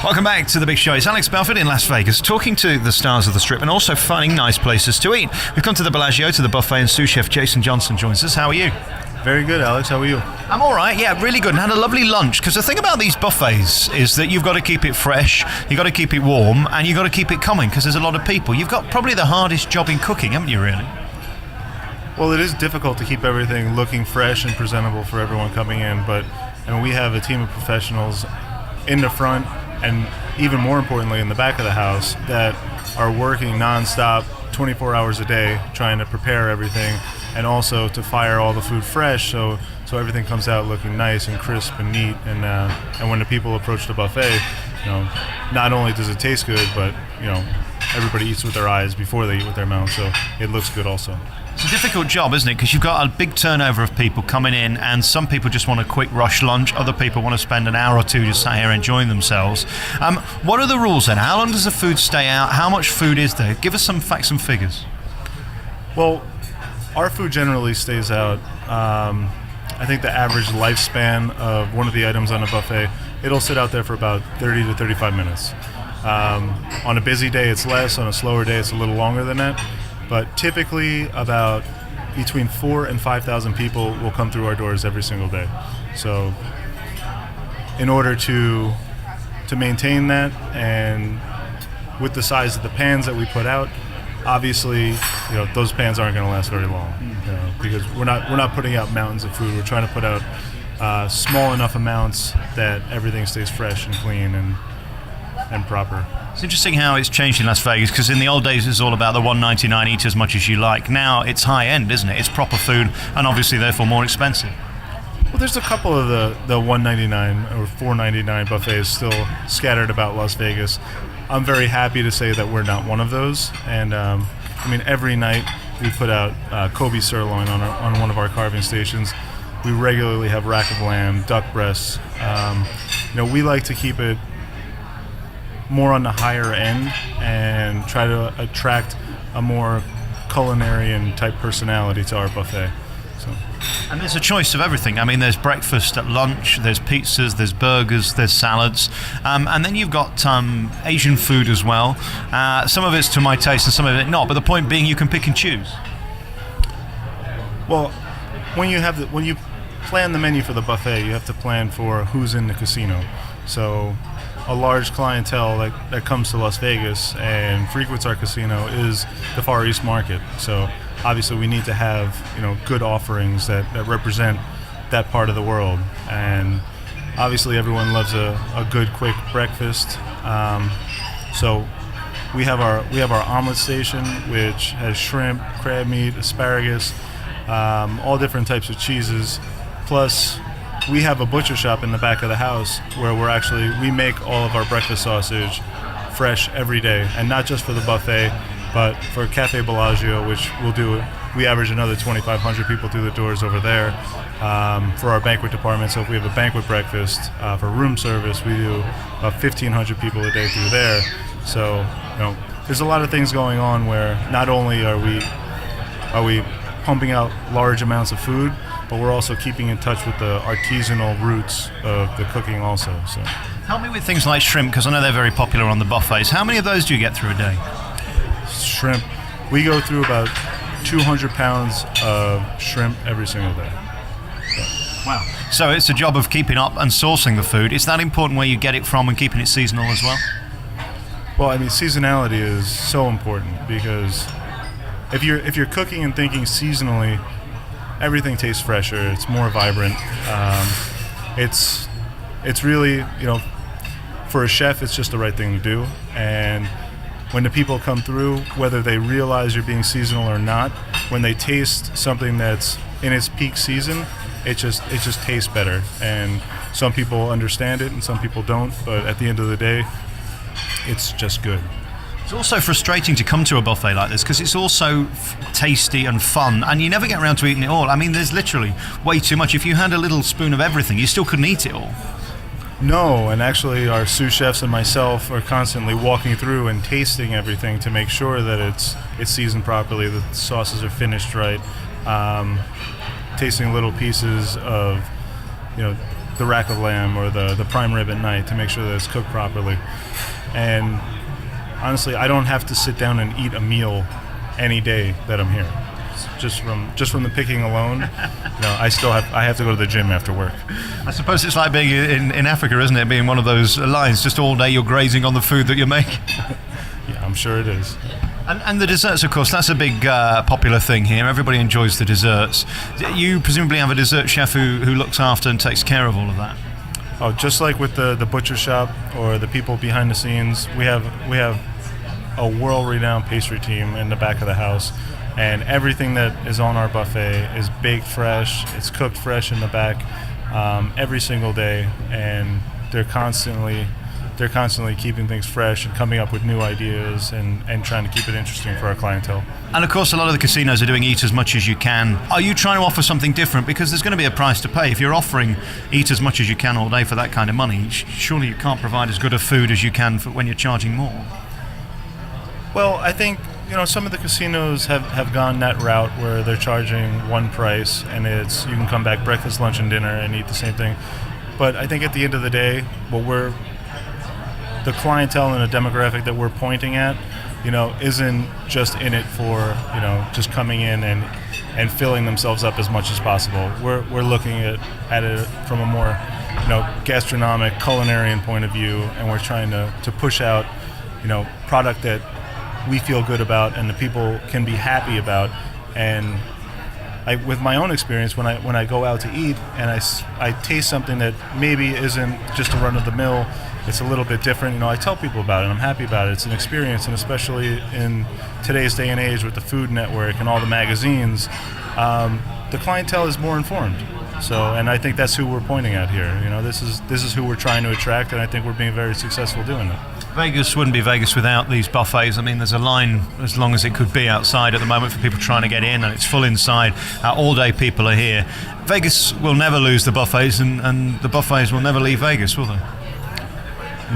Welcome back to The Big Show. It's Alex Belford in Las Vegas, talking to the stars of the Strip and also finding nice places to eat. We've come to the Bellagio, to the buffet, and sous chef Jason Johnson joins us. How are you? Very good, Alex. How are you? I'm all right, yeah, really good. And had a lovely lunch, because the thing about these buffets is that you've got to keep it fresh, you've got to keep it warm, and you've got to keep it coming, because there's a lot of people. You've got probably the hardest job in cooking, haven't you, really? Well, it is difficult to keep everything looking fresh and presentable for everyone coming in, but we have a team of professionals in the front and even more importantly in the back of the house that are working nonstop 24 hours a day trying to prepare everything and also to fire all the food fresh so everything comes out looking nice and crisp and neat, and when the people approach the buffet, not only does it taste good, but everybody eats with their eyes before they eat with their mouth, so it looks good also. It's a difficult job, isn't it? Because you've got a big turnover of people coming in, and some people just want a quick rush lunch, other people want to spend an hour or two just sat here enjoying themselves. What are the rules then? How long does the food stay out? How much food is there? Give us some facts and figures. Well, our food generally stays out. I think the average lifespan of one of the items on a buffet, it'll sit out there for about 30 to 35 minutes. On a busy day, it's less. On a slower day, it's a little longer than that. But typically, about between 4,000 and 5,000 people will come through our doors every single day. So, in order to maintain that, and with the size of the pans that we put out, obviously, those pans aren't going to last very long. Because we're not putting out mountains of food. We're trying to put out small enough amounts that everything stays fresh and clean and proper. It's interesting how it's changed in Las Vegas, because in the old days it was all about the $1.99, eat as much as you like. Now it's high end, isn't it? It's proper food and obviously therefore more expensive. Well, there's a couple of the $1.99 or $4.99 buffets still scattered about Las Vegas. I'm very happy to say that we're not one of those. And every night we put out Kobe sirloin on one of our carving stations. We regularly have rack of lamb, duck breasts. We like to keep it more on the higher end and try to attract a more culinary and type personality to our buffet. And there's a choice of everything. There's breakfast at lunch, there's pizzas, there's burgers, there's salads, and then you've got Asian food as well. Some of it's to my taste and some of it not, but the point being you can pick and choose. Well, when you plan the menu for the buffet, you have to plan for who's in the casino. So a large clientele that comes to Las Vegas and frequents our casino is the Far East market. So obviously we need to have good offerings that represent that part of the world. And obviously everyone loves a good quick breakfast. So we have our omelet station, which has shrimp, crab meat, asparagus, all different types of cheeses. Plus, we have a butcher shop in the back of the house where we make all of our breakfast sausage fresh every day, and not just for the buffet, but for Cafe Bellagio, which we average another 2,500 people through the doors over there. For our banquet department, so if we have a banquet breakfast, for room service, we do about 1,500 people a day through there. So, there's a lot of things going on where not only are we pumping out large amounts of food, but we're also keeping in touch with the artisanal roots of the cooking also. So, help me with things like shrimp, because I know they're very popular on the buffets. How many of those do you get through a day? Shrimp, we go through about 200 pounds of shrimp every single day. Wow. So it's a job of keeping up and sourcing the food. Is that important where you get it from and keeping it seasonal as well? Well, seasonality is so important, because if you're cooking and thinking seasonally, everything tastes fresher. It's more vibrant. It's really, for a chef, it's just the right thing to do. And when the people come through, whether they realize you're being seasonal or not, when they taste something that's in its peak season, it just tastes better. And some people understand it and some people don't. But at the end of the day, it's just good. It's also frustrating to come to a buffet like this because it's also tasty and fun, and you never get around to eating it all. There's literally way too much. If you had a little spoon of everything, you still couldn't eat it all. No, and actually our sous chefs and myself are constantly walking through and tasting everything to make sure that it's seasoned properly, that the sauces are finished right. Tasting little pieces of the rack of lamb or the prime rib at night to make sure that it's cooked properly. And honestly, I don't have to sit down and eat a meal any day that I'm here. Just from the picking alone, I have to go to the gym after work. I suppose it's like being in Africa, isn't it? Being one of those lions, just all day you're grazing on the food that you make. Yeah, I'm sure it is. And the desserts, of course, that's a big popular thing here. Everybody enjoys the desserts. You presumably have a dessert chef who looks after and takes care of all of that. Oh, just like with the butcher shop or the people behind the scenes, we have a world-renowned pastry team in the back of the house. And everything that is on our buffet is baked fresh. It's cooked fresh in the back every single day, and they're constantly keeping things fresh and coming up with new ideas and trying to keep it interesting for our clientele. And of course, a lot of the casinos are doing eat as much as you can. Are you trying to offer something different? Because there's going to be a price to pay. If you're offering eat as much as you can all day for that kind of money, surely you can't provide as good a food as you can when you're charging more. Well, I think some of the casinos have gone that route where they're charging one price and you can come back breakfast, lunch, and dinner and eat the same thing. But I think at the end of the day, the clientele and the demographic that we're pointing at, isn't just in it for, just coming in and filling themselves up as much as possible. We're looking at it from a more, gastronomic, culinarian point of view, and we're trying to push out, product that we feel good about and the people can be happy about. And with my own experience, when I go out to eat and I taste something that maybe isn't just a run of the mill, it's a little bit different, I tell people about it and I'm happy about it. It's an experience, and especially in today's day and age with the Food Network and all the magazines, the clientele is more informed. So, and I think that's who we're pointing at here. This is who we're trying to attract, and I think we're being very successful doing it. Vegas wouldn't be Vegas without these buffets. I mean, there's a line as long as it could be outside at the moment for people trying to get in, and it's full inside. All day people are here. Vegas will never lose the buffets, and the buffets will never leave Vegas, will they?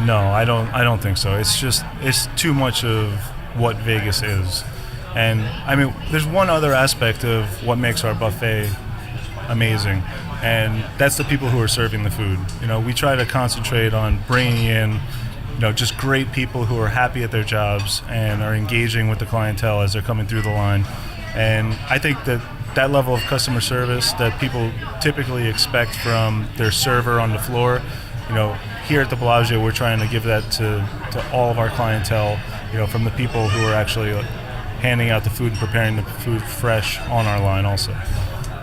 No, I don't think so. It's too much of what Vegas is. And I mean, there's one other aspect of what makes our buffet amazing, and that's the people who are serving the food. We try to concentrate on bringing in just great people who are happy at their jobs and are engaging with the clientele as they're coming through the line. And I think that level of customer service that people typically expect from their server on the floor, here at the Bellagio, we're trying to give that to all of our clientele, from the people who are actually handing out the food and preparing the food fresh on our line also.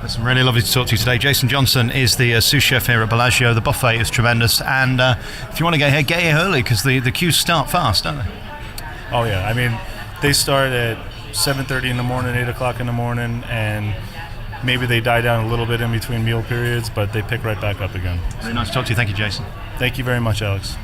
It's really lovely to talk to you today. Jason Johnson is the sous chef here at Bellagio. The buffet is tremendous, and if you want to get here early, because the queues start fast, don't they? Oh yeah, I mean, they start at 7:30 in the morning, 8 o'clock in the morning, and maybe they die down a little bit in between meal periods, but they pick right back up again. Very nice to talk to you. Thank you, Jason. Thank you very much, Alex.